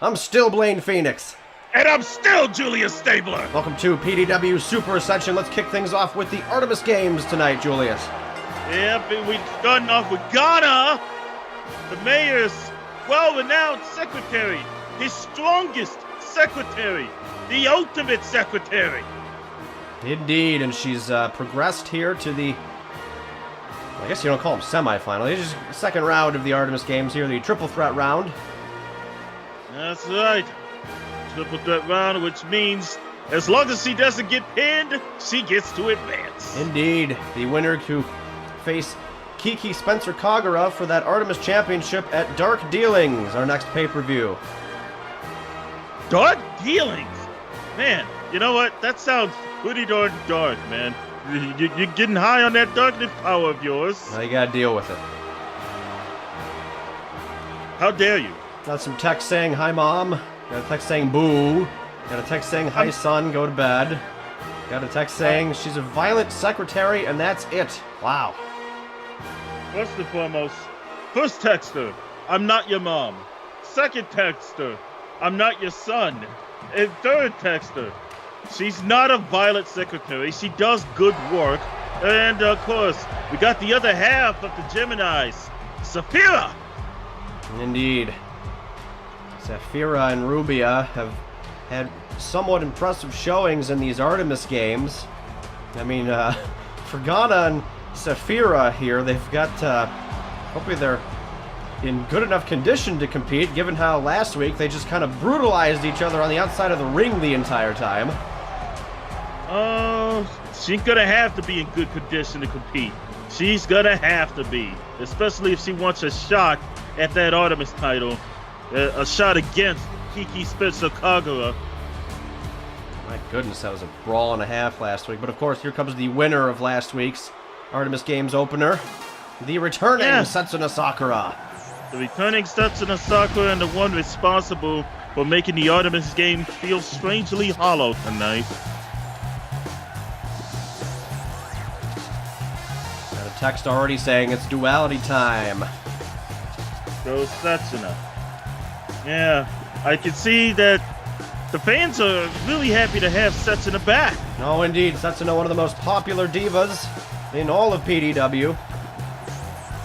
I'm still Blaine Phoenix. And I'm still Julius Stabler. Welcome to PDW Super Ascension. Let's kick things off with the Artemis Games tonight, Julius. Yep, we're starting off with Ghana, the mayor's well-renowned secretary, his strongest secretary, the ultimate secretary. Indeed, and she's progressed here to the, I guess you don't call them semifinal. It's just second round of the Artemis Games here, the triple threat round. That's right. Triple threat round, which means as long as she doesn't get pinned, she gets to advance. Indeed, the winner to face Kiki Spencer Kagura for that Artemis Championship at Dark Dealings, our next pay-per-view. Dark Dealings? Man, you know what? That sounds pretty darn dark, man. You're getting high on that darkness power of yours. Now you gotta deal with it. How dare you? Got some text saying, hi mom. Got a text saying, boo. Got a text saying, hi son, go to bed. Got a text saying, she's a violent secretary, and that's it. Wow. First and foremost, first texter, I'm not your mom. Second texter, I'm not your son. And third texter, she's not a violent secretary. She does good work. And of course, we got the other half of the Geminis, Saphira. Indeed. Saphira and Rubia have had somewhat impressive showings in these Artemis Games. I mean, for Ghana and Saphira here, they've got, hopefully they're in good enough condition to compete, given how last week they just kind of brutalized each other on the outside of the ring the entire time. She's gonna have to be in good condition to compete. She's gonna have to be, especially if she wants a shot at that Artemis title, a shot against Kiki Spencer Kagura. My goodness, that was a brawl and a half last week. But of course, here comes the winner of last week's Artemis Games opener, the returning Setsuna Sakura. The returning Setsuna Sakura and the one responsible for making the Artemis Games feel strangely hollow tonight. Got a text already saying it's duality time. Go Setsuna. Yeah, I can see that the fans are really happy to have Setsuna back. Oh, indeed. Setsuna, one of the most popular divas in all of PDW.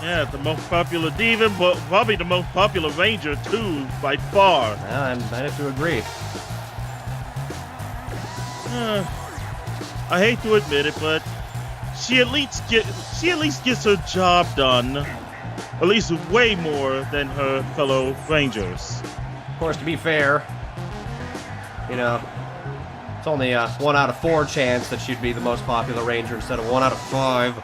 Yeah, the most popular diva, but probably the most popular ranger, too, by far. Yeah, I have to agree. I hate to admit it, but she at least gets her job done. At least way more than her fellow rangers. Of course, to be fair, you know, it's only a 1 out of 4 chance that she'd be the most popular ranger instead of 1 out of 5.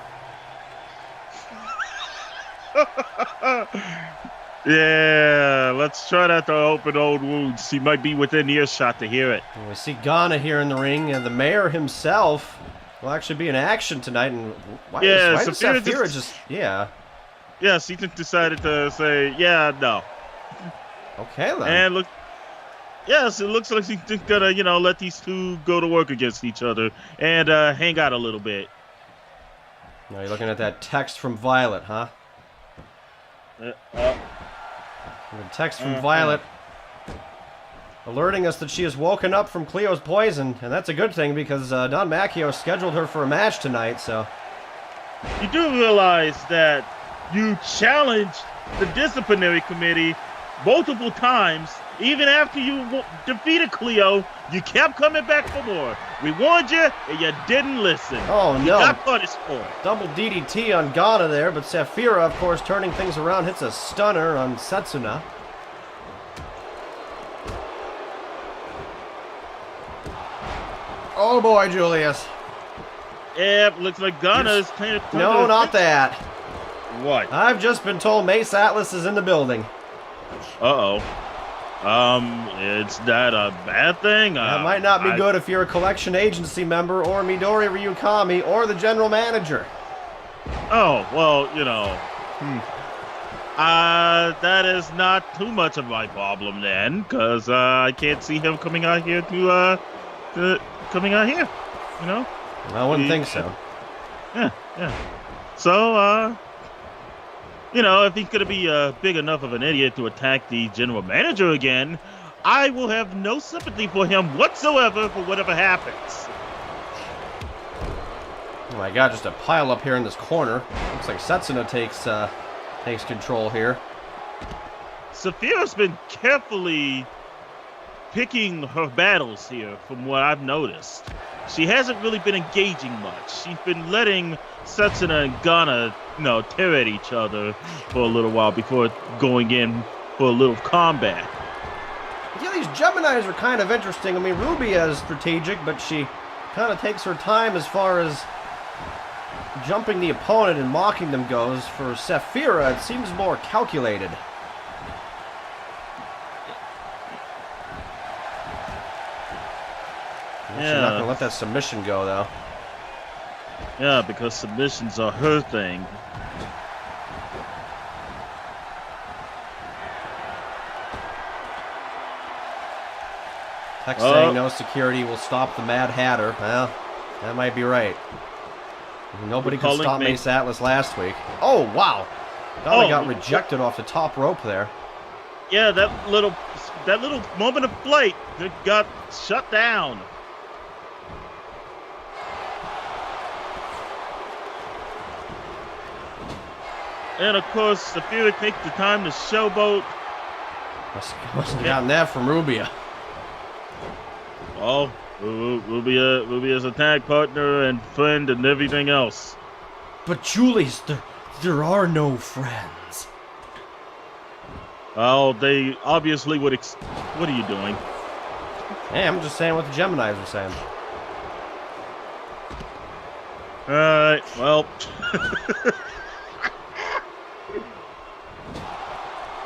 Yeah, let's try not to open old wounds. She might be within earshot to hear it. And we see Ghana here in the ring, and the mayor himself will actually be in action tonight. And why does Saphira just... Yeah, she just decided to say, yeah, no. Okay, then. And look, yes, it looks like she's just gonna, let these two go to work against each other and hang out a little bit. Now you're looking at that text from Violet, huh? A text from Violet alerting us that she has woken up from Cleo's poison, and that's a good thing because Don Macchio scheduled her for a match tonight, so... You do realize that you challenged the disciplinary committee multiple times. Even after you defeated Cleo, you kept coming back for more. We warned you, and you didn't listen. Oh, no. You got punished for it. Double DDT on Ghana there, but Saphira, of course, turning things around, hits a stunner on Setsuna. Oh, boy, Julius. Yeah, looks like Ghana is kind of... No, not that. What? I've just been told Mace Atlas is in the building. Uh-oh. Is that a bad thing? That might not be good if you're a collection agency member or Midori Ryukami or the general manager. Oh, well, that is not too much of my problem then, because I can't see him coming out here coming out here, I wouldn't think so. Yeah. So, if he's going to be big enough of an idiot to attack the general manager again, I will have no sympathy for him whatsoever for whatever happens. Oh my god, just a pile up here in this corner. Looks like Setsuna takes control here. Saphira's been carefully picking her battles here from what I've noticed. She hasn't really been engaging much. She's been letting Setsuna and Ghana, tear at each other for a little while before going in for a little combat. Yeah, these Geminis are kind of interesting. I mean, Rubia is strategic, but she kind of takes her time as far as jumping the opponent and mocking them goes. For Saphira, it seems more calculated. She's not going to let that submission go, though. Yeah, because submissions are her thing. Text saying no security will stop the Mad Hatter. Well, that might be right. Nobody could stop Mace Atlas last week. Oh, wow. Ghana got rejected off the top rope there. Yeah, that little moment of flight that got shut down. And of course, Saphira takes the time to showboat. Must have gotten that from Rubia. Oh, Rubia's a tag partner and friend and everything else. But Julius, there are no friends. Oh, they obviously would. What are you doing? Hey, I'm just saying what the Geminis are saying. All right, well.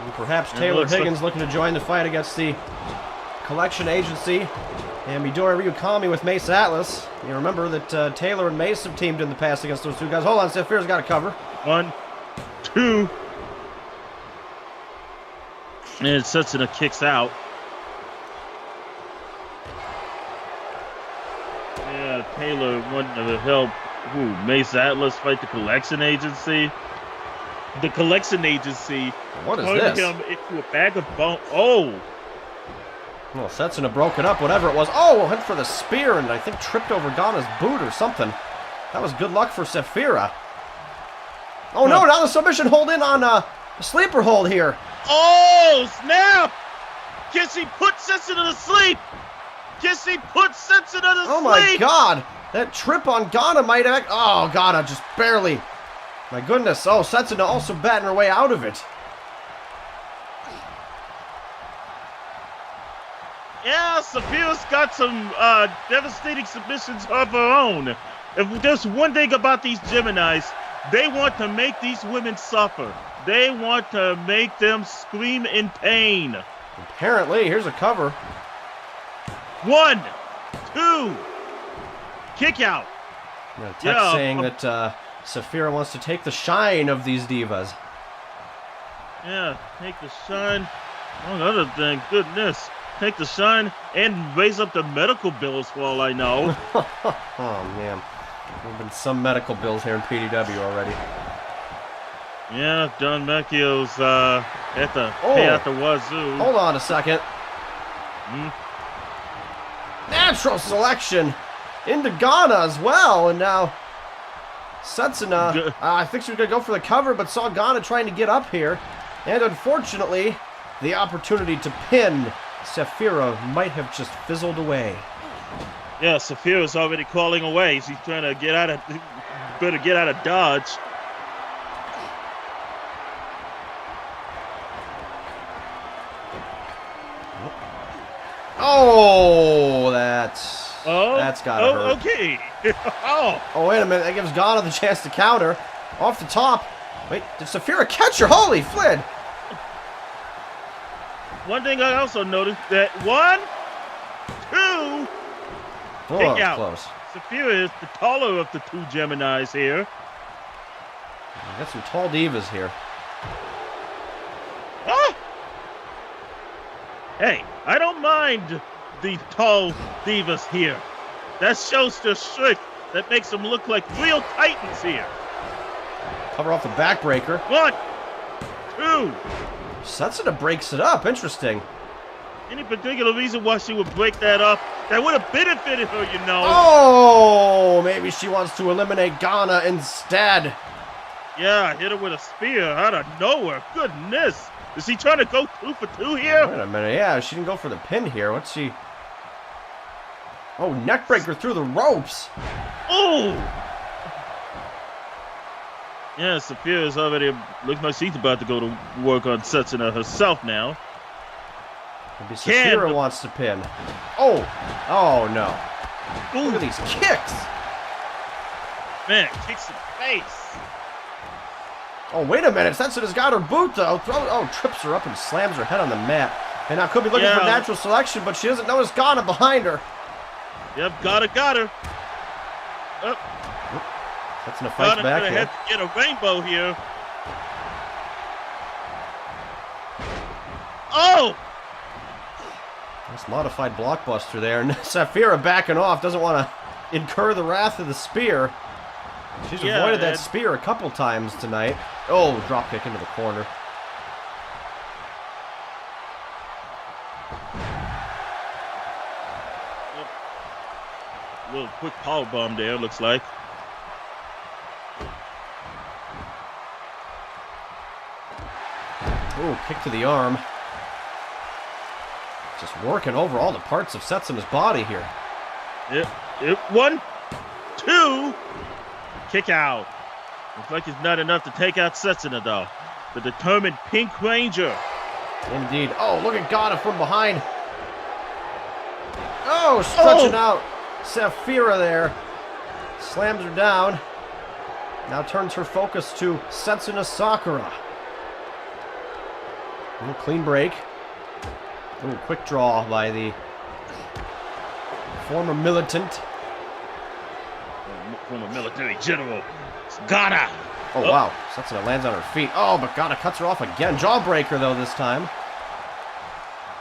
And perhaps Taylor Higgins looking to join the fight against the Collection Agency. And Midori Ryukami with Mace Atlas. You remember that Taylor and Mace have teamed in the past against those two guys. Hold on, Saphira's got a cover. 1, 2. And Setsuna kicks out. Yeah, Taylor wanting to help Mace Atlas fight the Collection Agency. The Collection Agency what is turned this? him into a bag of bones. Oh! Well, Setsuna broke it up, whatever it was. Oh, went for the spear and I think tripped over Ghana's boot or something. That was good luck for Saphira. Oh no, now the submission hold in on a sleeper hold here. Oh, snap! Can she put Setsuna to sleep? Can she put Setsuna to sleep? Oh my god! That trip on Ghana might have... Oh, Ghana just barely... My goodness. Oh, Setsuna also batting her way out of it. Yeah, Saphira's got some devastating submissions of her own. If there's one thing about these Geminis, they want to make these women suffer. They want to make them scream in pain. Apparently, here's a cover. 1, 2, kick out. Text saying that Saphira wants to take the shine of these divas. Yeah, take the shine. Among other things, goodness. Take the shine and raise up the medical bills for all I know. Oh, man. There have been some medical bills here in PDW already. Yeah, John Macchio's at the pay at the wazoo. Hold on a second. Natural selection into Ghana as well. And now Setsuna, I think she was going to go for the cover, but saw Ghana trying to get up here. And unfortunately, the opportunity to pin Saphira might have just fizzled away. Yeah, Saphira's already crawling away. She's trying to get out of Dodge. Oh, that's gotta hurt. Okay. Oh, wait a minute. That gives Ghana the chance to counter. Off the top. Wait, did Saphira catch her? Holy flid! One thing I also noticed that 1, 2, kick out. Close. Saphira is the taller of the two Geminis here. We got some tall divas here. Ah! Hey, I don't mind the tall divas here. That shows their strength. That makes them look like real titans here. Cover off the backbreaker. 1, 2. Setsuna breaks it up. Interesting. Any particular reason why she would break that up? That would have benefited her, you know. Oh, maybe she wants to eliminate Ghana instead. Yeah, hit her with a spear out of nowhere. Goodness. Is he trying to go 2 for 2 here? Wait a minute. Yeah, she didn't go for the pin here. What's she? Oh, neckbreaker through the ropes. Oh! Yeah, Saphira is already, looks like she's about to go to work on Setsuna herself now. Maybe Saphira wants to pin. Oh! Oh, no. Ooh. Look at these kicks. Man, kicks in the face. Oh, wait a minute. Setsuna's got her boot, though. Trips her up and slams her head on the mat. And now could be looking for natural selection, but she doesn't notice Ghana behind her. Yep, got her. Oh. Setsuna fights back here. Have to get a rainbow here. Oh! Nice modified blockbuster there. And Saphira backing off. Doesn't want to incur the wrath of the spear. She's avoided that spear a couple times tonight. Oh, drop kick into the corner. A little quick power bomb there, looks like. Oh, kick to the arm. Just working over all the parts of Setsuna's body here. Yep. 1, 2. Kick out. Looks like it's not enough to take out Setsuna, though. The determined Pink Ranger. Indeed. Oh, look at Ghana from behind. Oh, stretching out Saphira there. Slams her down. Now turns her focus to Setsuna Sakura. Ooh, clean break. Ooh, quick draw by the former militant. Former military general. It's Ghana. Oh, wow. Setsuna lands on her feet. Oh, but Ghana cuts her off again. Jawbreaker, though, this time.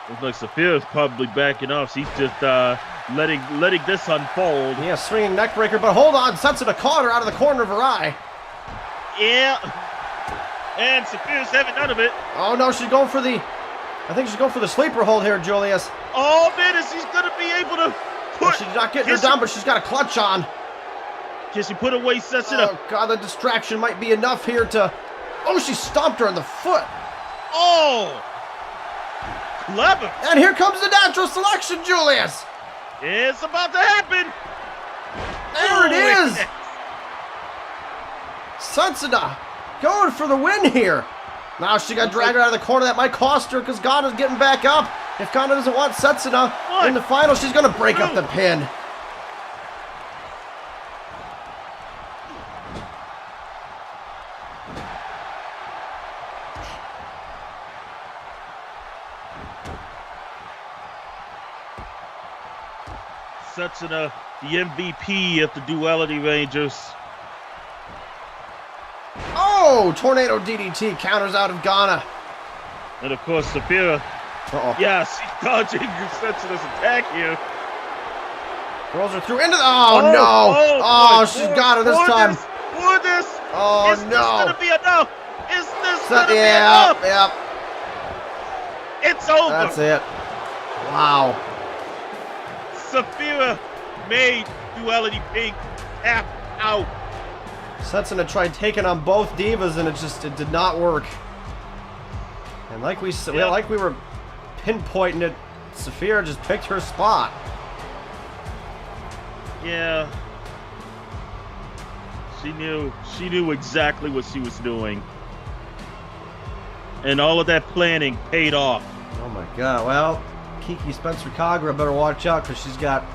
Looks like Saphira's probably backing off. She's just letting this unfold. Yeah, swinging neckbreaker, but hold on. Setsuna caught her out of the corner of her eye. Yeah. And Saphira's having none of it. Oh, no, she's going for the... I think she's going for the sleeper hold here, Julius. Oh, man, is she's going to be able to put... Well, she's not getting her down, but she's got a clutch on. Can she put away Setsuna? Oh, God, the distraction might be enough here to... Oh, she stomped her in the foot. Oh! Clever. And here comes the natural selection, Julius. It's about to happen. There it is. Setsuna going for the win here. Now she got dragged out of the corner. That might cost her because Ghana's getting back up. If Ghana doesn't want Setsuna in the final, she's going to break up the pin. Setsuna, the MVP of the Duality Rangers. Oh, Tornado DDT counters out of Ghana. And of course, Saphira. Yes, she's dodging Setsuna's attack here. Rolls her through into the... Oh, no. Oh, she's got her this time. For this. Oh, Is this going to be enough? Is this going to be enough? Yep. It's over. That's it. Wow. Saphira made Duality Pink tap out. Setsuna tried taking on both divas, and it did not work. And like we were pinpointing it, Saphira just picked her spot. Yeah. She knew exactly what she was doing. And all of that planning paid off. Oh my God. Well, Kiki Spencer Kagra better watch out because she's got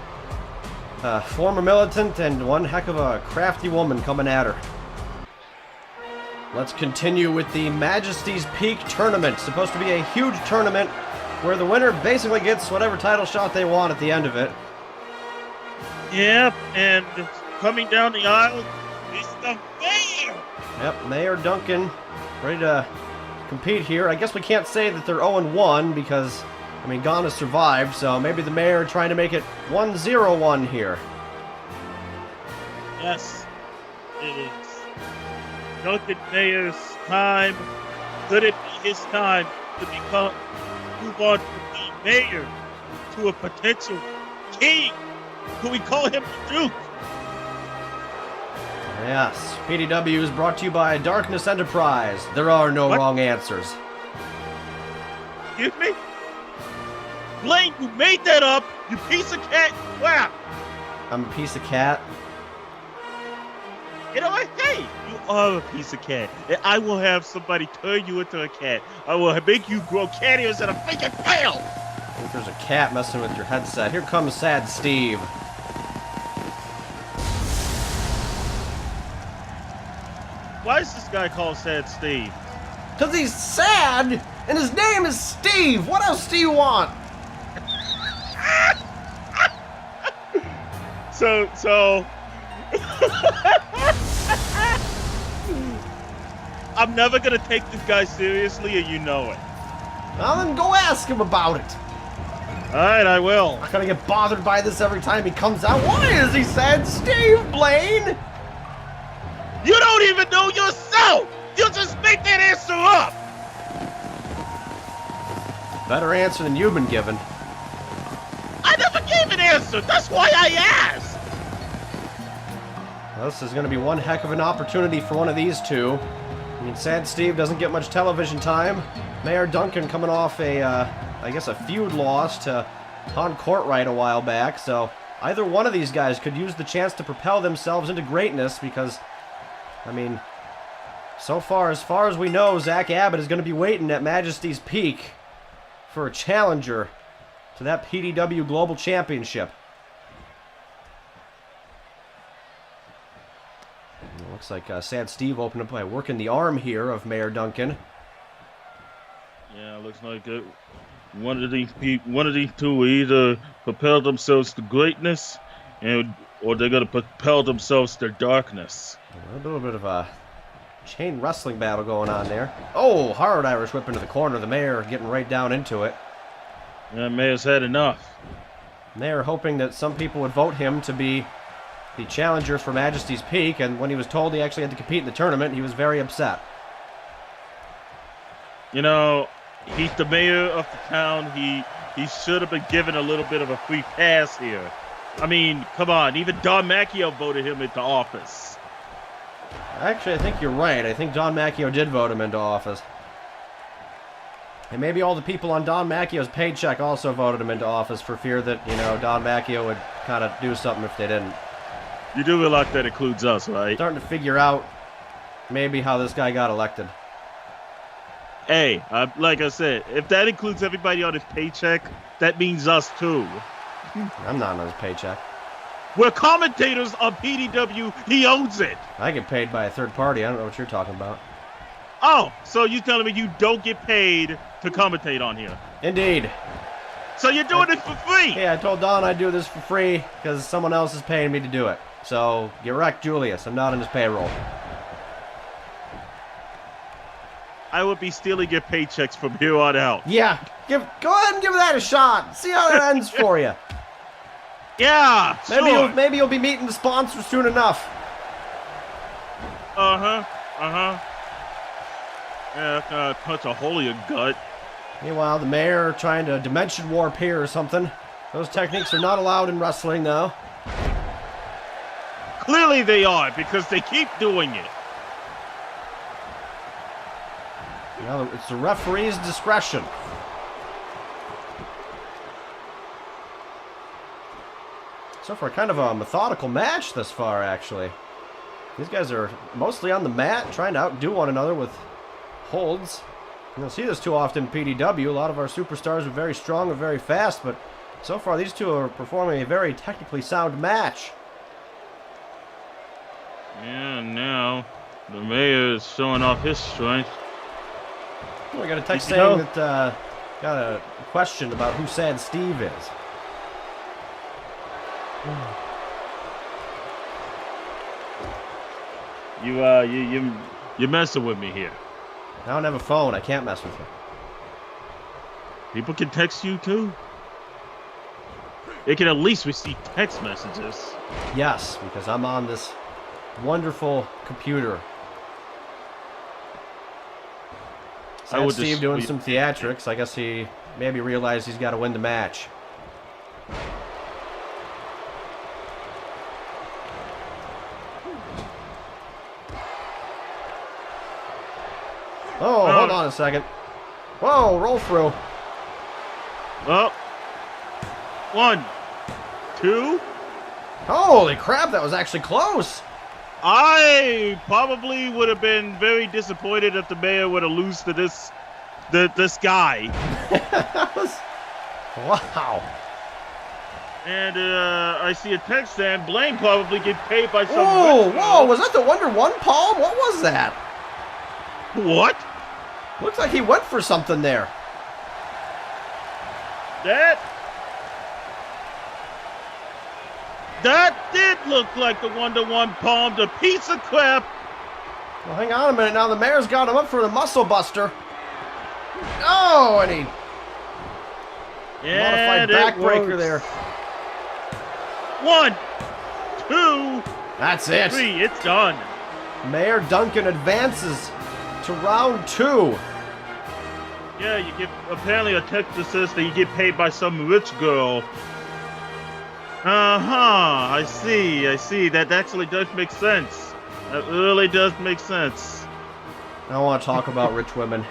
a former militant and one heck of a crafty woman coming at her. Let's continue with the Majesty's Peak Tournament. It's supposed to be a huge tournament where the winner basically gets whatever title shot they want at the end of it. Yep, and coming down the aisle is the mayor. Yep, Mayor Duncan ready to compete here. I guess we can't say that they're 0-1 because, I mean, Ghana survived, so maybe the Mayor trying to make it 1-0-1 here. Yes, it is. Duncan Mayer's time. Could it be his time to move on to being mayor to a potential king. Can we call him the Duke? Yes, PDW is brought to you by Darkness Enterprise. There are no wrong answers. Excuse me? Blaine, you made that up, you piece of cat crap. I'm a piece of cat. You know what? Hey, you are a piece of cat. And I will have somebody turn you into a cat. I will make you grow cat ears and a freaking tail. I think there's a cat messing with your headset. Here comes Sad Steve. Why is this guy called Sad Steve? Because he's sad, and his name is Steve. What else do you want? So... I'm never gonna take this guy seriously, and you know it. Well, then go ask him about it. Alright, I will. I'm not gonna get bothered by this every time he comes out. Why is he sad, Steve, Blaine? You don't even know yourself! You just make that answer up! Better answer than you've been given. I never gave an answer! That's why I asked! Well, this is gonna be one heck of an opportunity for one of these two. I mean, Sad Steve doesn't get much television time. Mayor Duncan coming off I guess a feud loss to Han Courtright a while back, so either one of these guys could use the chance to propel themselves into greatness because, I mean, so far as we know, Zack Abbott is going to be waiting at Majesty's Peak for a challenger to that PDW Global Championship. It looks like Sad Steve opened up by working the arm here of Mayor Duncan. Yeah, it looks like one of these two will either propel themselves to greatness, or they're gonna propel themselves to darkness. A little bit of a chain wrestling battle going on there. Oh, hard Irish whip into the corner. The Mayor getting right down into it. Yeah, Mayor's had enough. Mayor hoping that some people would vote him to be the challenger for Majesty's Peak, and when he was told he actually had to compete in the tournament, he was very upset. You know, he's the mayor of the town. He should have been given a little bit of a free pass here. I mean, come on. Even Don Macchio voted him into office. Actually, I think you're right. I think Don Macchio did vote him into office. And maybe all the people on Don Macchio's paycheck also voted him into office for fear that, you know, Don Macchio would kind of do something if they didn't. You do realize that includes us, right? Starting to figure out maybe how this guy got elected. Hey, like I said, if that includes everybody on his paycheck, that means us too. I'm not on his paycheck. We're commentators on PDW. He owns it. I get paid by a third party. I don't know what you're talking about. Oh, so you telling me you don't get paid to commentate on here? Indeed. So you're doing it for free? Yeah, I told Don I'd do this for free because someone else is paying me to do it. So, get wrecked, Julius. I'm not on his payroll. I would be stealing your paychecks from here on out. Yeah, go ahead and give that a shot. See how that ends for you. Yeah, Maybe you'll be meeting the sponsor soon enough. Yeah, gonna punch a hole in your gut. Meanwhile, the mayor trying to dimension warp here or something. Those techniques are not allowed in wrestling, though. Clearly they are, because they keep doing it. Well, it's the referee's discretion. So far, kind of a methodical match thus far, actually. These guys are mostly on the mat, trying to outdo one another with holds. You don't see this too often in PDW. A lot of our superstars are very strong and very fast, but so far these two are performing a very technically sound match. Yeah, now the mayor is showing off his strength. We got a text saying that got a question about who Sad Steve is. You're messing with me here. I don't have a phone. I can't mess with you. People can text you too. They can at least receive text messages. Yes, because I'm on this wonderful computer. Sad Steve doing some theatrics. I guess he maybe realize he's got to win the match. Oh, hold on a second. Whoa, roll through. Well, 1, 2. Holy crap, that was actually close. I probably would have been very disappointed if the mayor would have lost to this guy. That was, wow. And I see a text saying Blaine probably get paid by some. Whoa, was that the Wonder One palm? What was that? What? Looks like he went for something there. That did look like the Wonder One palm, the piece of crap. Well, hang on a minute now. The mayor's got him up for the muscle buster. Oh, and he modified backbreaker there. 1, 2. That's it. 3. It's done. Mayor Duncan advances to round 2. Yeah, you get apparently a text that says that you get paid by some rich girl. I see. That actually does make sense. That really does make sense. I don't want to talk about rich women.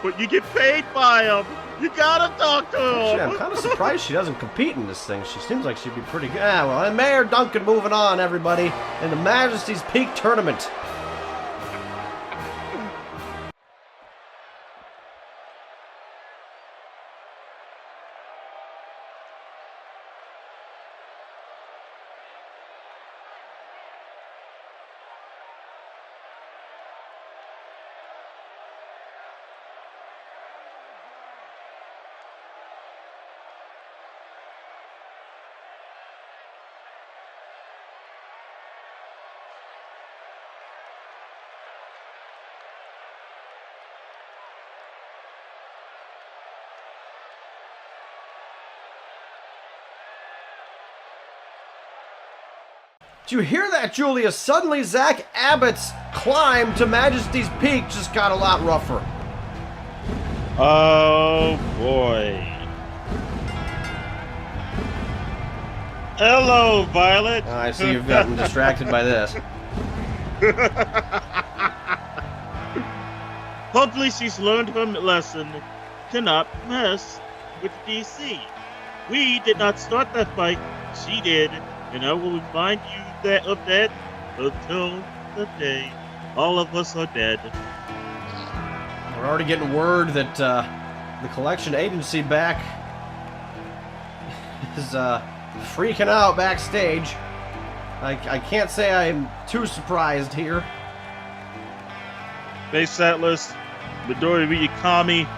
But you get paid by them. You gotta talk to them. Actually, I'm kind of surprised she doesn't compete in this thing. She seems like she'd be pretty good. Ah, well, and Mayor Duncan moving on, everybody, in the Majesty's Peak Tournament. Did you hear that, Julia? Suddenly, Zack Abbott's climb to Majesty's Peak just got a lot rougher. Oh, boy. Hello, Violet. I see you've gotten distracted by this. Hopefully she's learned her lesson to not mess with DC. We did not start that fight. She did. And I will remind you of that until the day all of us are dead. We're already getting word that the collection agency back is freaking out backstage. I can't say I'm too surprised here. Mace Atlas, Midori Ryukami,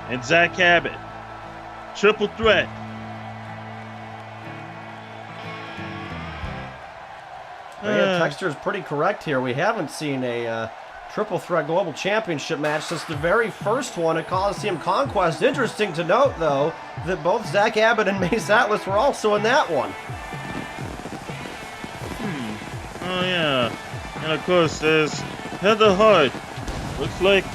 and Zack Abbott. Triple threat. Yeah, Texter is pretty correct here. We haven't seen a triple threat global championship match since the very first one at Coliseum Conquest. Interesting to note, though, that both Zack Abbott and Mace Atlas were also in that one. Oh, yeah. And, of course, there's Heather Hart. Looks like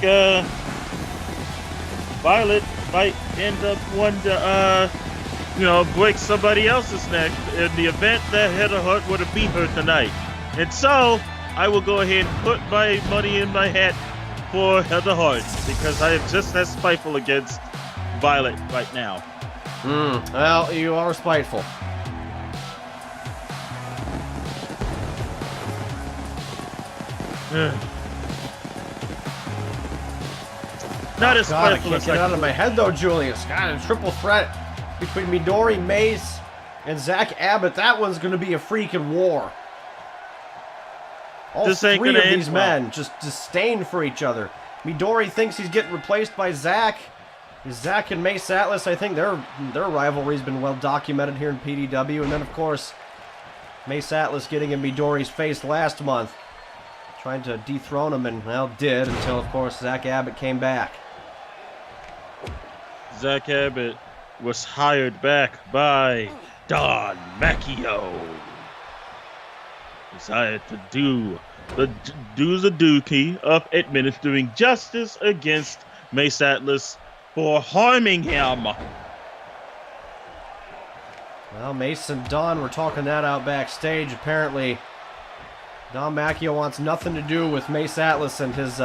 Violet might end up wanting to, break somebody else's neck in the event that Heather Hart would have beat her tonight. And so, I will go ahead and put my money in my hat for Heather Hart, because I am just as spiteful against Violet right now. Well, you are spiteful. Not as God, I spiteful can't as get out of my head, though, Julius. God, a triple threat between Midori, Mace, and Zack Abbott. That one's going to be a freaking war. All This ain't three gonna of end these well. men just disdain for each other. Midori thinks he's getting replaced by Zack. Zack and Mace Atlas, I think their rivalry's been well documented here in PDW. And then, of course, Mace Atlas getting in Midori's face last month. Trying to dethrone him, and, well, did, until, of course, Zack Abbott came back. Zack Abbott was hired back by Don Macchio. He's hired to do the Doozy of administering justice against Mace Atlas for harming him. Well, Mace and Don were talking that out backstage. Apparently, Don Macchio wants nothing to do with Mace Atlas and his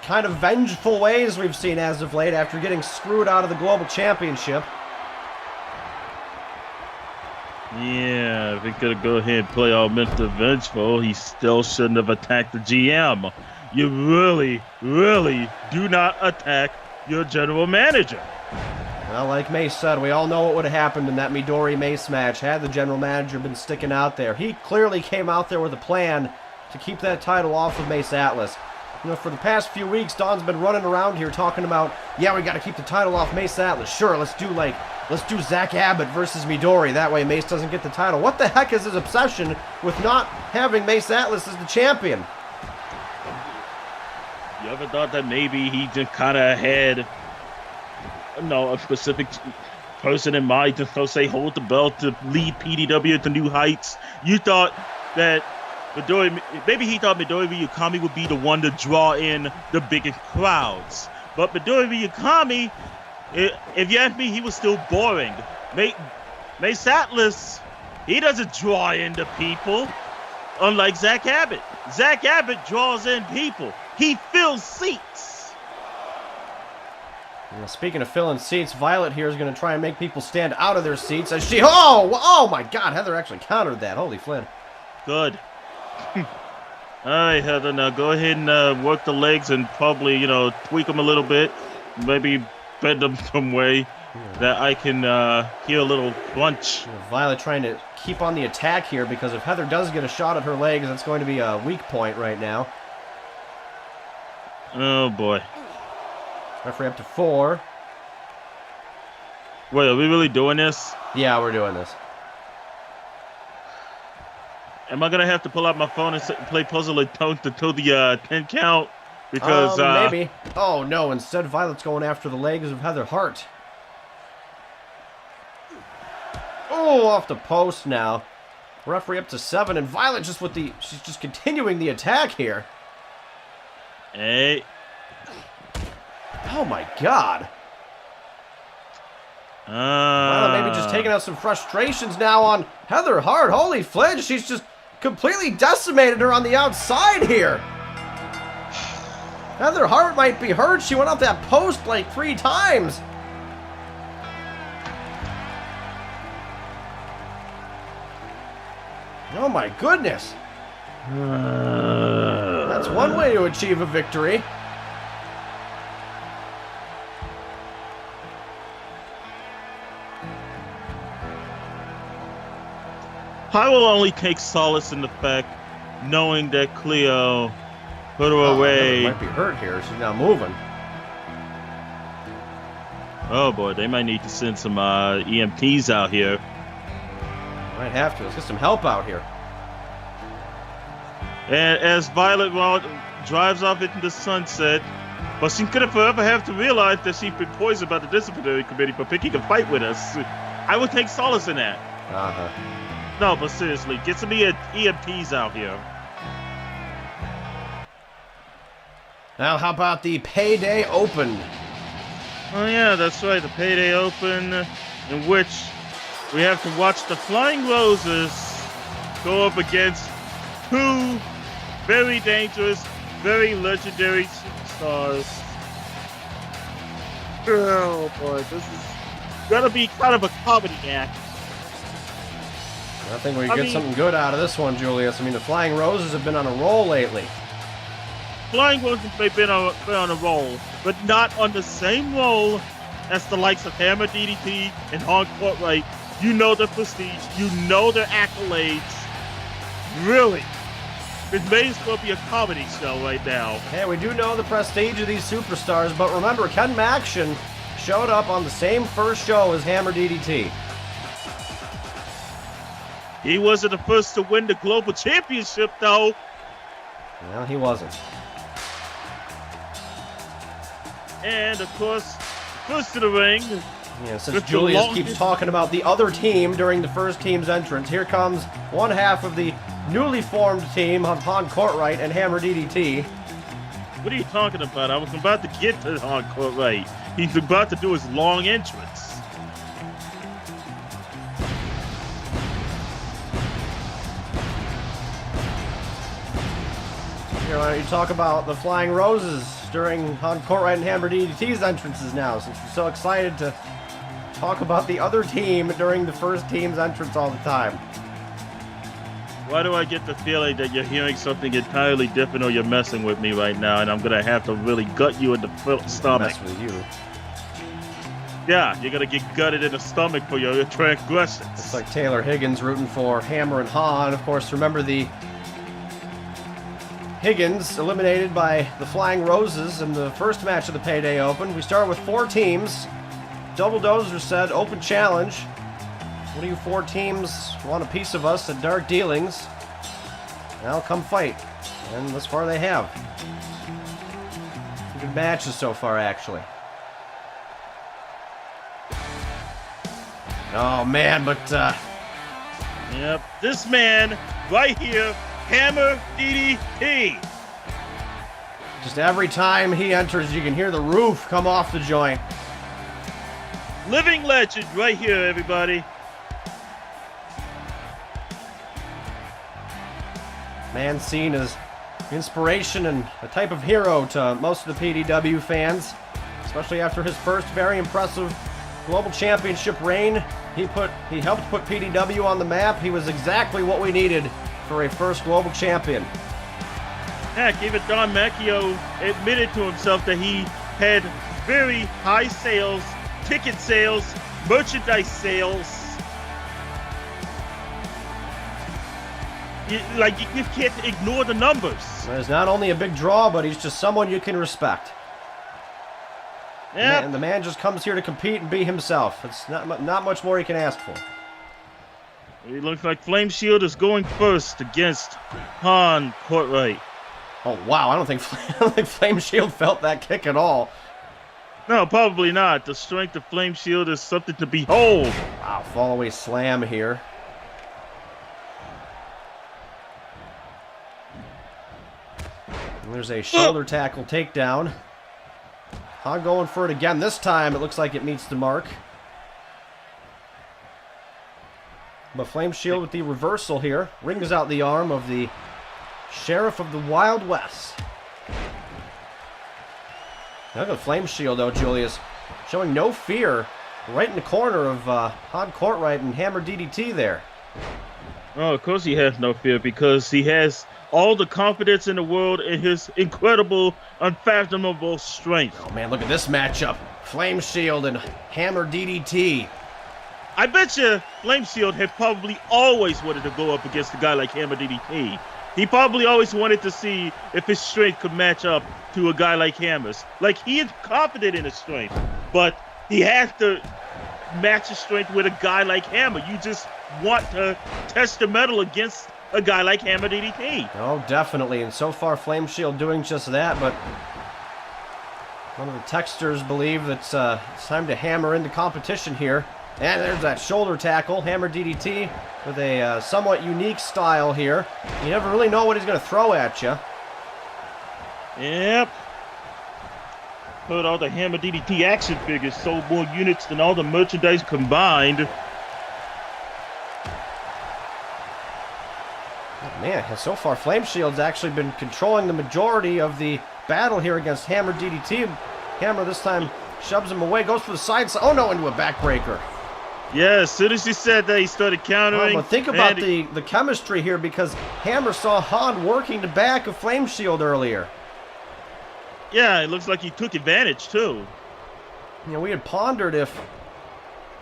kind of vengeful ways we've seen as of late after getting screwed out of the Global Championship. Yeah, if he could go ahead and play all Mr. Vengeful, he still shouldn't have attacked the GM. You really, really do not attack your general manager. Well, like Mace said, we all know what would have happened in that Midori Mace match had the general manager been sticking out there. He clearly came out there with a plan to keep that title off of Mace Atlas. You know, for the past few weeks, Don's been running around here talking about, yeah, we got to keep the title off Mace Atlas. Sure, let's do Zack Abbott versus Midori. That way Mace doesn't get the title. What the heck is his obsession with not having Mace Atlas as the champion? You ever thought that maybe he just kind of had, a specific person in mind to say hold the belt to lead PDW to new heights? You thought that maybe he thought Midori Ryukami would be the one to draw in the biggest crowds. But Midori Ryukami, if you ask me, he was still boring. Mace Atlas, he doesn't draw in the people, unlike Zack Abbott. Zack Abbott draws in people. He fills seats. Well, speaking of filling seats, Violet here is going to try and make people stand out of their seats as she... Oh my God, Heather actually countered that. Holy flint. Good. All right, Heather, now go ahead and work the legs and probably, tweak them a little bit. Maybe bend them some way that I can hear a little crunch. Violet trying to keep on the attack here because if Heather does get a shot at her legs, that's going to be a weak point right now. Oh, boy. Referee up to 4. Wait, are we really doing this? Yeah, we're doing this. Am I going to have to pull out my phone and play Puzzle and Toast until the 10 count? Because, maybe. Oh, no. Instead, Violet's going after the legs of Heather Hart. Oh, off the post now. Referee up to 7, and Violet just she's just continuing the attack here. Hey. Oh, my God. Violet maybe just taking out some frustrations now on Heather Hart. Holy flint, she's just completely decimated her on the outside here. Heather Hart might be hurt. She went up that post like 3 times. Oh my goodness. That's one way to achieve a victory. I will only take solace in the fact knowing that Cleo put her away. Heather might be hurt here. She's not moving. Oh boy, they might need to send some EMTs out here. Might have to. Let's get some help out here. And as Violet drives off into the sunset, but she's gonna forever have to realize that she's been poisoned by the disciplinary committee for picking a fight with us. I would take solace in that. No, but seriously, get some EMTs out here. Now, how about the Payday Open? Oh yeah, that's right, the Payday Open, in which we have to watch the Flying Roses go up against 2 very dangerous, very legendary superstars. Oh boy, this is gonna be kind of a comedy act. I think we get something good out of this one, Julius. I mean, the Flying Roses have been on a roll lately. Flying Roses may have been on a roll, but not on the same roll as the likes of Hammer DDT and Hardcore Right. You know their prestige. You know their accolades. Really. It may as well be a comedy show right now. Hey, we do know the prestige of these superstars, but remember, Ken Maction showed up on the same first show as Hammer DDT. He wasn't the first to win the Global Championship, though. Well, he wasn't. And, of course, first to the ring. Yeah, since Julius keeps talking about the other team during the first team's entrance, here comes one half of the newly formed team of Han Courtright and Hammer DDT. What are you talking about? I was about to get to Han Courtright. He's about to do his long entrance. Here, why don't you talk about the Flying Roses during Han Courtright and Hammer DDT's entrances now, since you're so excited to talk about the other team during the first team's entrance all the time. Why do I get the feeling that you're hearing something entirely different, or you're messing with me right now, and I'm going to have to really gut you in the stomach? Mess with you. Yeah, you're going to get gutted in the stomach for your transgressions. It's like Taylor Higgins rooting for Hammer and Han. Of course, remember the Higgins eliminated by the Flying Roses in the first match of the Payday Open. We started with 4 teams. Double Dozer said, open challenge. What do you 4 teams want a piece of us at Dark Dealings? Now come fight. And thus far they have. Good matches so far, actually. Oh man, but Yep, this man right here, Hammer DDT. just every time he enters, you can hear the roof come off the joint. Living legend right here, everybody. Man seen as inspiration and a type of hero to most of the PDW fans, especially after his first very impressive Global Championship reign. He helped put PDW on the map. He was exactly what we needed for a first Global Champion. Heck, even Don Macchio admitted to himself that he had very high sales, ticket sales, merchandise sales. You can't ignore the numbers. He's not only a big draw, but he's just someone you can respect. Yeah. And the man just comes here to compete and be himself. It's not much more he can ask for. It looks like Flame Shield is going first against Han Courtright. Oh wow, I don't think Flame Shield felt that kick at all. No, probably not. The strength of Flame Shield is something to behold. Wow, fall away slam here. And there's a shoulder tackle takedown. Han going for it again. This time it looks like it meets the mark. But Flame Shield with the reversal here rings out the arm of the Sheriff of the Wild West. Look at Flame Shield though, Julius. Showing no fear right in the corner of Han Courtright and Hammer DDT there. Oh, of course he has no fear, because he has all the confidence in the world in his incredible, unfathomable strength. Oh man, look at this matchup. Flame Shield and Hammer DDT. I bet you Flame Shield had probably always wanted to go up against a guy like Hammer DDT. He probably always wanted to see if his strength could match up to a guy like Hammer's. Like, he is confident in his strength, but he has to match his strength with a guy like Hammer. You just want to test the metal against a guy like Hammer DDT. Oh, definitely. And so far, Flame Shield doing just that, but one of the texters believe that it's time to hammer into competition here. And there's that shoulder tackle. Hammer DDT with a somewhat unique style here. You never really know what he's going to throw at you. Yep. Heard all the Hammer DDT action figures sold more units than all the merchandise combined. Man, so far Flame Shield's actually been controlling the majority of the battle here against Hammer DDT. Hammer this time shoves him away, goes for the side. Oh no, into a backbreaker. Yeah, as soon as he said that, he started countering. Well, but think about the chemistry here, because Hammer saw Han working the back of Flame Shield earlier. Yeah, it looks like he took advantage too. You know, we had pondered if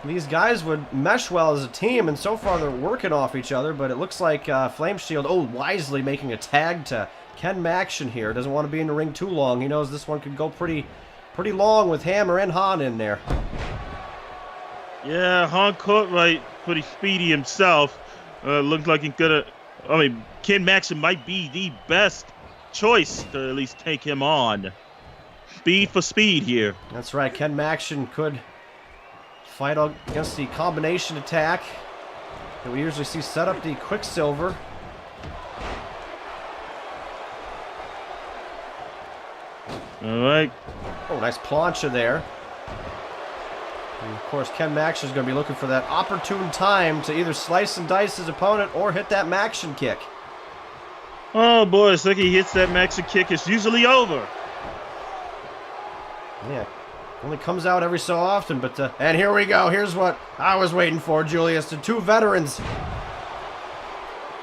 these guys would mesh well as a team, and so far they're working off each other, but it looks like Flame Shield, wisely making a tag to Ken Maction here. Doesn't want to be in the ring too long. He knows this one could go pretty long with Hammer and Han in there. Yeah, Han Courtright, pretty speedy himself. Looks like Ken Maction might be the best choice to at least take him on. Speed for speed here. That's right, Ken Maction could fight against the combination attack that we usually see set up the Quicksilver All right. Oh, nice plancha there. And of course, Ken Maxion is going to be looking for that opportune time to either slice and dice his opponent or hit that Maxion kick. Oh boy, it's like he hits that Maxion kick. It's usually over. Yeah, only comes out every so often, but and here we go. Here's what I was waiting for, Julius. The two veterans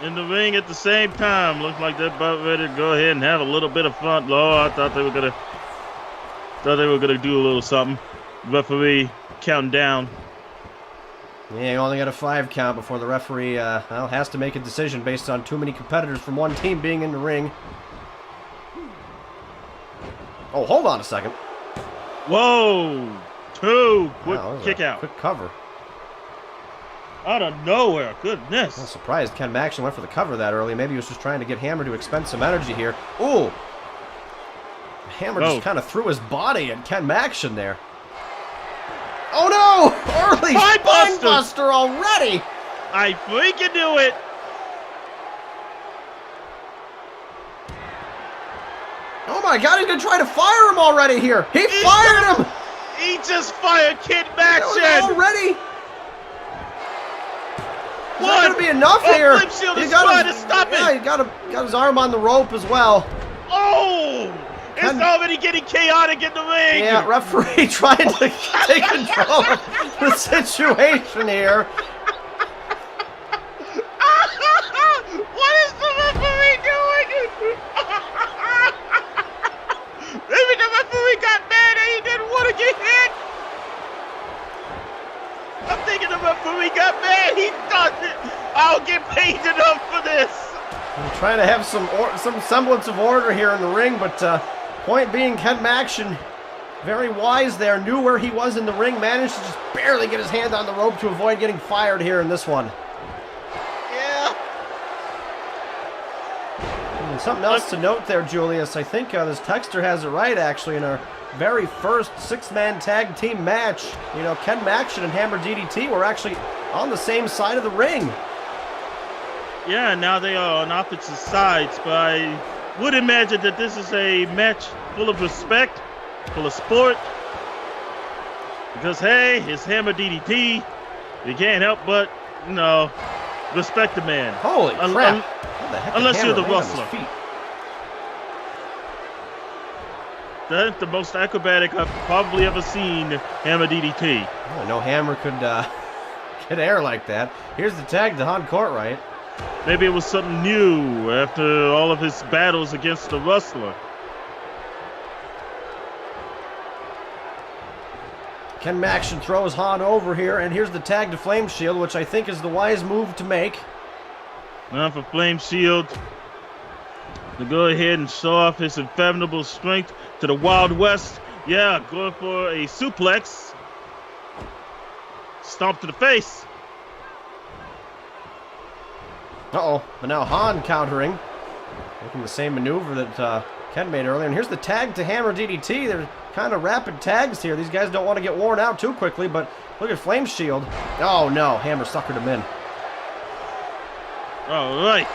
in the ring at the same time. Looks like they're about ready to go ahead and have a little bit of fun. Oh, I thought they were gonna do a little something. Referee counting down. Yeah, you only got a 5 count before the referee well, has to make a decision based on too many competitors from one team being in the ring. Oh, hold on a second. Whoa! Quick kick out. Quick cover. Out of nowhere. Goodness. I'm surprised Ken Maxion went for the cover that early. Maybe he was just trying to get Hammer to expend some energy here. Ooh! Hammer just kind of threw his body at Ken Maxion there. Oh no! Early spinebuster already! I freaking knew it! Oh my god, he's gonna try to fire him already here! He fired him! He just fired Ken Maxion! Already? Is that gonna be enough here? He got to stop it! Yeah, he got his arm on the rope as well. Oh! It's already getting chaotic in the ring! Yeah, referee trying to take control of the situation here. What is the referee doing? Maybe the referee got mad and he didn't want to get hit. I'm thinking the referee got mad. He thought that I'll get paid enough for this. I'm trying to have some semblance of order here in the ring, but point being, Ken Maxion, very wise there, knew where he was in the ring, managed to just barely get his hand on the rope to avoid getting fired here in this one. Yeah. And something else to note there, Julius. I think this texter has it right, actually, in our very first 6-man tag team match. You know, Ken Maxion and Hammer DDT were actually on the same side of the ring. Yeah, now they are on opposite sides, but I would imagine that this is a match full of respect, full of sport. Because, hey, it's Hammer DDT. You can't help but, you know, respect the man. Holy crap. How the heck unless you're the Hammer land wrestler. on his feet? That's the most acrobatic I've probably ever seen Hammer DDT. I know Hammer could get air like that. Here's the tag to Han Courtright. Maybe it was something new after all of his battles against the wrestler. Ken Maxion throws Han over here, and here's the tag to Flame Shield, which I think is the wise move to make. Now for Flame Shield to go ahead and show off his unfathomable strength to the Wild West. Yeah, going for a suplex. Stomp to the face. Uh-oh, but now Han countering. Making the same maneuver that Ken made earlier. And here's the tag to Hammer DDT. They're kind of rapid tags here. These guys don't want to get worn out too quickly, but look at Flame Shield. Oh no, Hammer suckered him in. All right.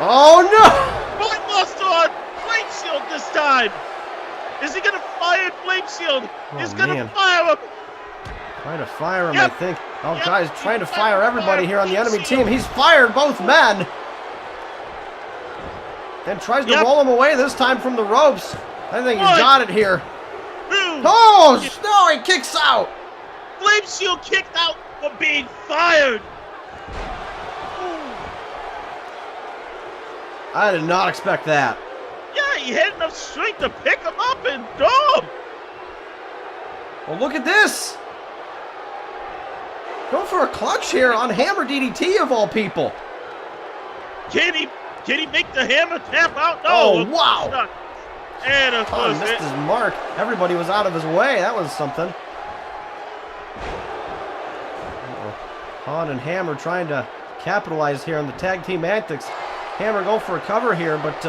Oh no! Blockbuster on Flame Shield this time. Is he gonna fire Flame Shield? He's gonna fire him. Trying to fire him, I think. Oh, guys, trying to fire everybody here on the enemy team. He's fired both men. And tries to roll him away this time from the ropes. I think he's got it here. Oh, no, he kicks out. Flame Shield kicked out for being fired. I did not expect that. Yeah, he had enough strength to pick him up and throw him. Well, look at this. Go for a clutch here on Hammer DDT of all people. Can he make the Hammer tap out? No. Oh, wow. Not. And of course, missed his mark. Everybody was out of his way. That was something. Han and Hammer trying to capitalize here on the tag team antics. Hammer go for a cover here, but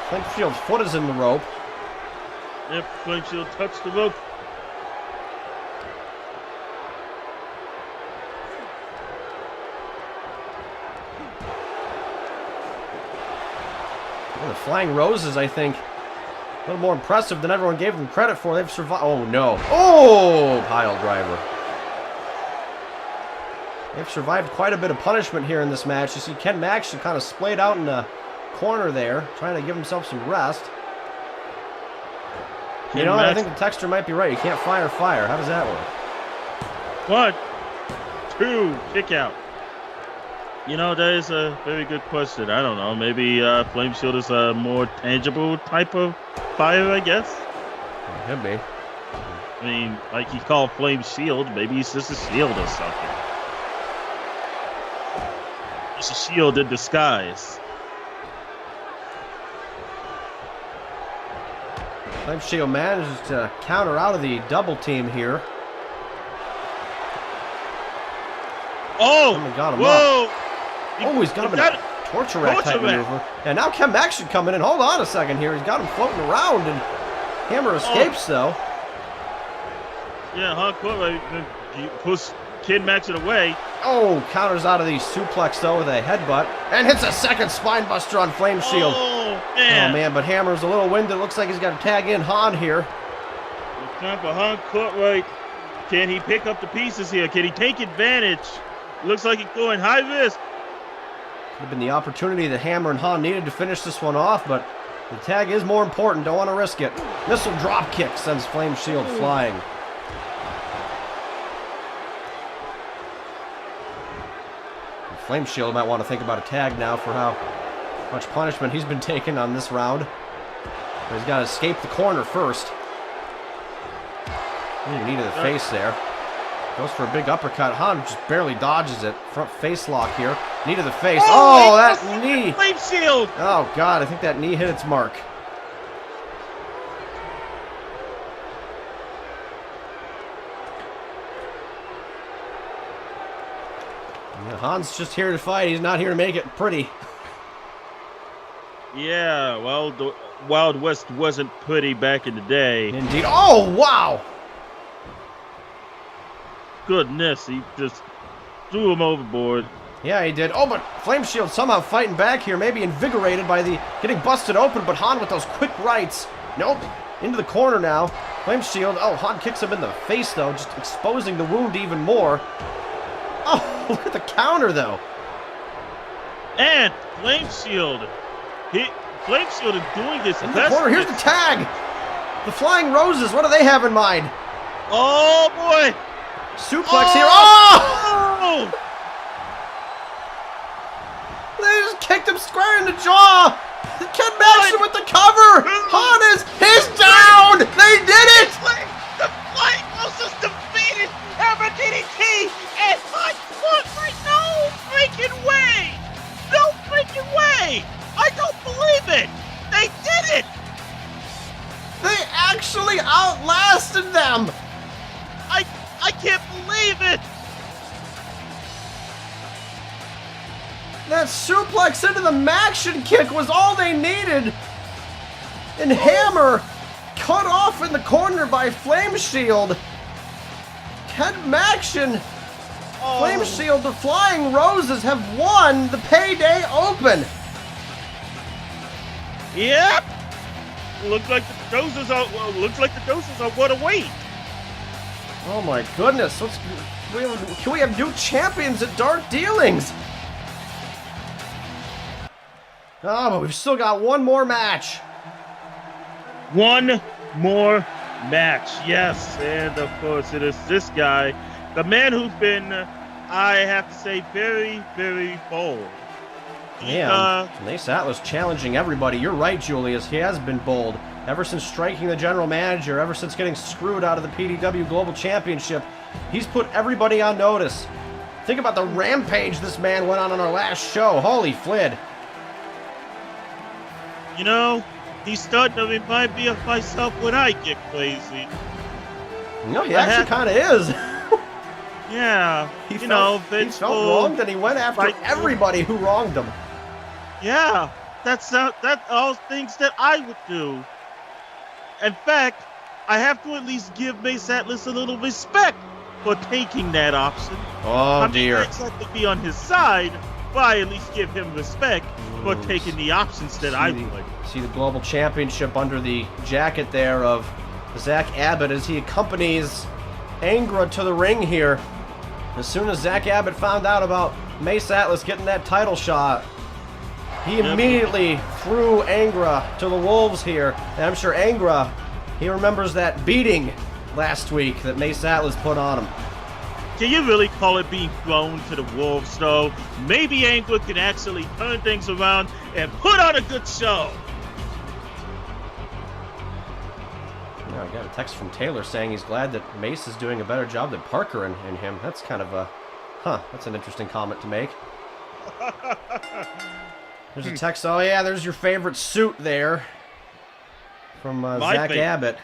Flame Shield's foot is in the rope. Yep, Flame Shield touched the rope. The Flying Roses, I think, a little more impressive than everyone gave them credit for. They've survived. Oh, no. Oh, pile driver. They've survived quite a bit of punishment here in this match. You see Ken Max kind of splayed out in the corner there, trying to give himself some rest. You know what? I think the texter might be right. You can't fire fire. How does that work? 1, 2, kick out. You know, that is a very good question. I don't know. Maybe Flame Shield is a more tangible type of fire, I guess. It could be. I mean, like he called Flame Shield. Maybe it's just a shield or something. It's a shield in disguise. Flame Shield manages to counter out of the double team here. Oh! Someone got him whoa! up. Oh, he's got him in a torture rack type maneuver. And now Ken Max should come in. Hold on a second here. He's got him floating around, and Hammer escapes, though. Yeah, hardcore. He pushed Ken Max away. Oh, counters out of the suplex, though, with a headbutt. And hits a second spine buster on Flame Shield. Oh, man. Oh, man, but Hammer's a little winded. Looks like he's got to tag in Han here. It's time for Han Courtright. Can he pick up the pieces here? Can he take advantage? Looks like he's going high risk. Could have been the opportunity that Hammer and Han needed to finish this one off, but the tag is more important. Don't want to risk it. Missile drop kick sends Flame Shield flying. Flame Shield might want to think about a tag now for how much punishment he's been taking on this round. But he's got to escape the corner first. Knee to the face there. Goes for a big uppercut. Han just barely dodges it. Front face lock here. Knee to the face. Oh, that knee. Flame Shield. Oh, God. I think that knee hit its mark. Yeah, Han's just here to fight. He's not here to make it pretty. Yeah, well, the Wild West wasn't pretty back in the day. Indeed. Oh, wow. Goodness, he just threw him overboard. Yeah, he did. Oh, but Flame Shield somehow fighting back here, maybe invigorated by the getting busted open, but Han with those quick rights. Nope. Into the corner now. Flame Shield. Oh, Han kicks him in the face, though, just exposing the wound even more. Oh, look at the counter, though. And Flame Shield. Flame Shield is doing this. In the corner. Here's the tag. The Flying Roses. What do they have in mind? Oh, boy. Suplex here. Oh! They just kicked him square in the jaw. Ken Max with the cover. Han is down. They did it. The Flying Roses defeated Hammer DDT and my foot. No freaking way. No freaking way. I don't believe it. They did it. They actually outlasted them. I can't believe it! That suplex into the Maxion kick was all they needed. And Hammer cut off in the corner by Flame Shield. Ken Maxion, Flame Shield, the Flying Roses have won the Payday Open. Yep. Looks like the doses are what await. Oh my goodness! Can we have new champions at Dark Dealings? Oh, but we've still got one more match. One more match, yes. And of course, it is this guy, the man who's been, I have to say, very, very bold. Yeah, Mace Atlas challenging everybody. You're right, Julius. He has been bold. Ever since striking the general manager, ever since getting screwed out of the PDW Global Championship, he's put everybody on notice. Think about the rampage this man went on our last show. Holy Flid. You know, he's starting to remind me of myself when I get crazy. No, he actually kind of is. Yeah, he felt wronged, and he went after everybody who wronged him. Yeah, that's all things that I would do. In fact, I have to at least give Mace Atlas a little respect for taking that option. Oh, dear. I'm not exactly be on his side, but I at least give him respect for taking the options that I would. See the Global Championship under the jacket there of Zack Abbott as he accompanies Angra to the ring here. As soon as Zack Abbott found out about Mace Atlas getting that title shot, he immediately threw Angra to the wolves here. And I'm sure Angra, he remembers that beating last week that Mace Atlas put on him. Can you really call it being thrown to the wolves, though? Maybe Angra can actually turn things around and put on a good show. I got a text from Taylor saying he's glad that Mace is doing a better job than Parker and him. That's kind of a, that's an interesting comment to make. There's a text, oh yeah, there's your favorite suit there from Zack Abbott.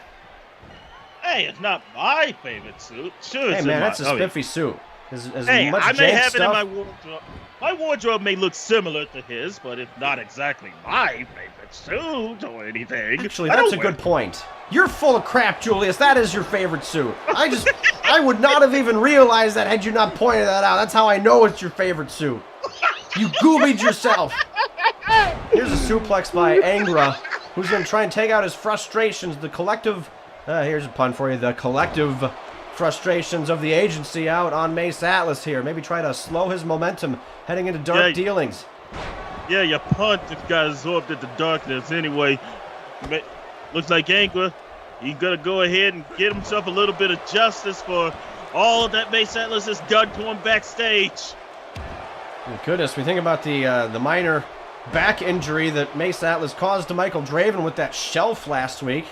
Hey, it's not my favorite suit. Sure, hey man, that's a spiffy suit. Hey, I may have it in my wardrobe. My wardrobe may look similar to his, but it's not exactly my favorite suit or anything. Actually, that's a good point. You're full of crap, Julius. That is your favorite suit. I would not have even realized that had you not pointed that out. That's how I know it's your favorite suit. You goobied yourself. Here's a suplex by Angra, who's going to try and take out his frustrations. The collective, here's a pun for you, the collective frustrations of the agency out on Mace Atlas here. Maybe try to slow his momentum heading into dark dealings. Yeah, your punt just got absorbed into darkness anyway. Looks like Angra, he's going to go ahead and get himself a little bit of justice for all that Mace Atlas has done to him backstage. Oh, goodness, we think about the minor back injury that Mace Atlas caused to Michael Draven with that shelf last week.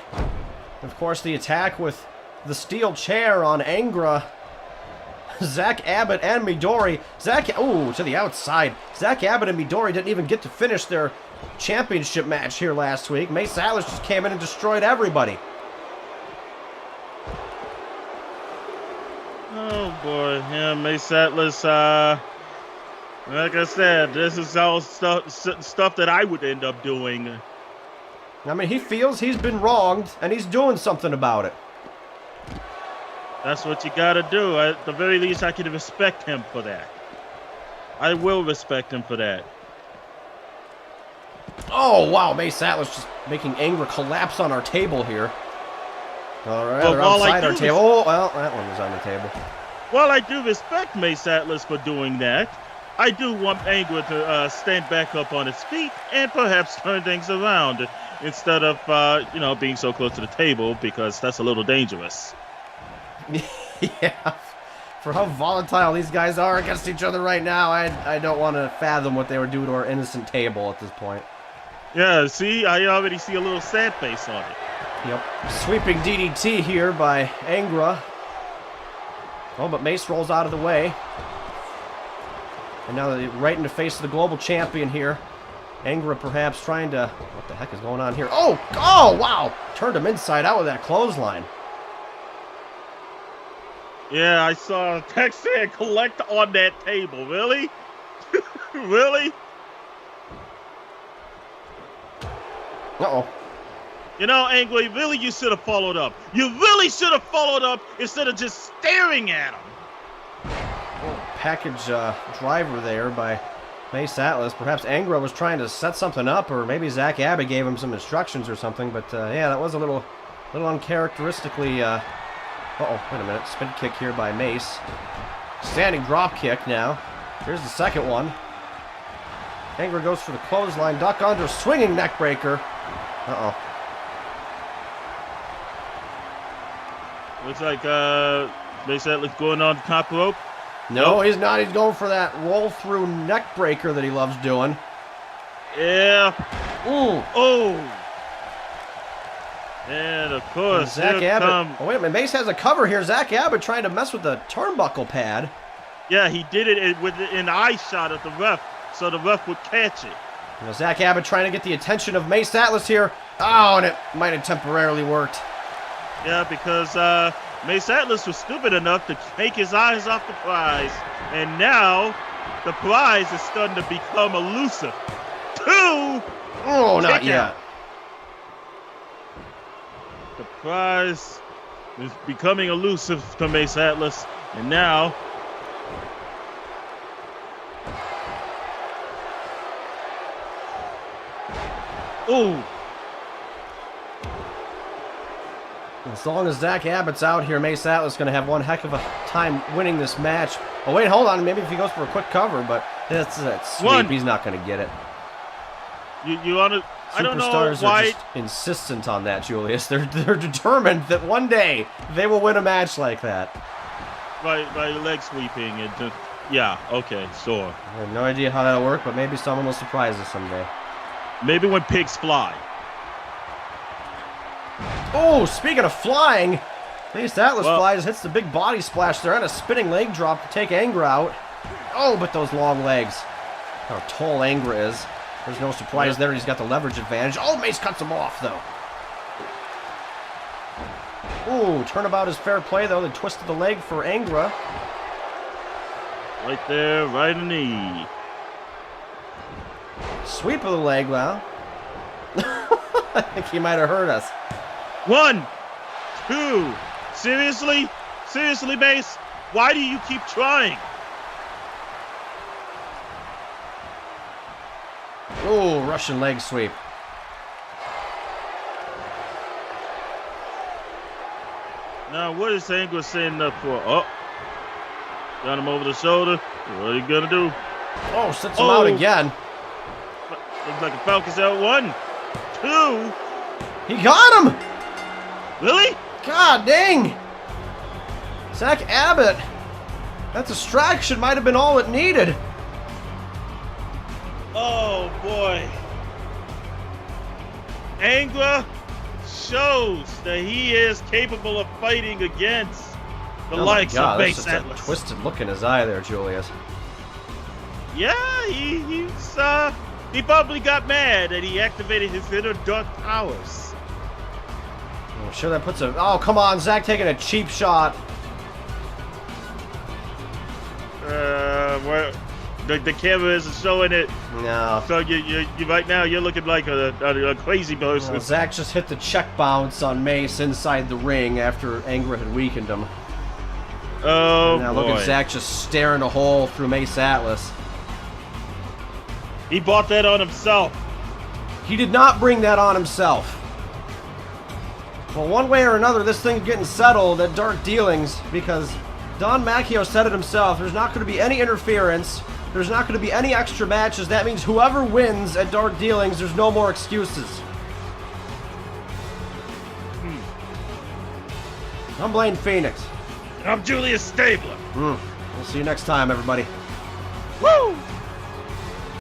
Of course, the attack with the steel chair on Angra. Zack Abbott and Midori. To the outside. Zack Abbott and Midori didn't even get to finish their championship match here last week. Mace Atlas just came in and destroyed everybody. Oh boy, yeah, Mace Atlas, like I said, this is all stuff that I would end up doing. I mean, he feels he's been wronged, and he's doing something about it. That's what you gotta do. At the very least, I can respect him for that. I will respect him for that. Oh, wow, Mace Atlas just making Angra collapse on our table here. All right, they're outside our table. Oh, well, that one was on the table. While I do respect Mace Atlas for doing that, I do want Angra to stand back up on his feet and perhaps turn things around instead of, being so close to the table, because that's a little dangerous. Yeah, for how volatile these guys are against each other right now, I don't want to fathom what they would do to our innocent table at this point. Yeah, see? I already see a little sad face on it. Yep. Sweeping DDT here by Angra. Oh, but Mace rolls out of the way. And now right in the face of the global champion here. Angra perhaps trying to... What the heck is going on here? Oh, wow! Turned him inside out with that clothesline. Yeah, I saw a text saying collect on that table. Really? Really? Uh-oh. You know, Angra, really you should have followed up. You really should have followed up instead of just staring at him. Oh, package driver there by Mace Atlas. Perhaps Angra was trying to set something up, or maybe Zack Abbott gave him some instructions or something. But yeah, that was a little uncharacteristically... Uh-oh, wait a minute. Spin kick here by Mace. Standing drop kick now. Here's the second one. Angra goes for the clothesline. Duck under, swinging neck breaker. Uh-oh. Looks like Mace Atlas going on the top rope. No, he's not. He's going for that roll-through neck breaker that he loves doing. Yeah. Ooh. Oh. And of course, Zack Abbott. Oh, wait a minute. Mace has a cover here. Zack Abbott trying to mess with the turnbuckle pad. Yeah, he did it with an eye shot at the ref, so the ref would catch it. You know, Zack Abbott trying to get the attention of Mace Atlas here. Oh, and it might have temporarily worked. Yeah, because Mace Atlas was stupid enough to take his eyes off the prize, and now the prize is starting to become elusive. Oh, not yet. The prize is becoming elusive to Mace Atlas, and now Ooh. As long as Zack Abbott's out here, Mace Atlas is going to have one heck of a time winning this match. Oh, wait, hold on. Maybe if he goes for a quick cover, but that's sweep. One. He's not going to get it. You want to... I don't know Superstars why... are just insistent on that, Julius. They're determined that one day they will win a match like that. By leg sweeping and just... Yeah, okay, sure. I have no idea how that'll work, but maybe someone will surprise us someday. Maybe when pigs fly. Oh, speaking of flying, Mace Atlas flies, hits the big body splash there and a spinning leg drop to take Angra out. Oh, but those long legs. How tall Angra is. There's no surprise there. He's got the leverage advantage. Oh, Mace cuts him off, though. Ooh, turnabout is fair play, though. They twisted the leg for Angra. Right there, right in the knee. Sweep of the leg, well. I think he might have hurt us. 1, 2. Seriously? Seriously, Mace? Why do you keep trying? Ooh, Russian leg sweep. Now, what is Angra setting up for? Oh. Got him over the shoulder. What are you going to do? Oh, sits him out again. Looks like a Falcon's out. 1, 2. He got him! Really? God dang! Zack Abbott. That distraction might have been all it needed. Oh, boy. Angra shows that he is capable of fighting against the likes of Mace Atlas. There's just a twisted look in his eye there, Julius. Yeah, he probably got mad that he activated his inner dark powers. I'm sure that puts a... Oh, come on, Zack taking a cheap shot. Where the camera isn't showing it. No. So you right now you're looking like a crazy person. Well, Zack just hit the check bounce on Mace inside the ring after Angra had weakened him. Oh, now boy. Look at Zack just staring a hole through Mace Atlas. He bought that on himself. He did not bring that on himself. Well, one way or another, this thing's getting settled at Dark Dealings because Don Macchio said it himself. There's not going to be any interference. There's not going to be any extra matches. That means whoever wins at Dark Dealings, there's no more excuses. I'm Blaine Phoenix. I'm Julius Stabler. We'll see you next time, everybody. Woo!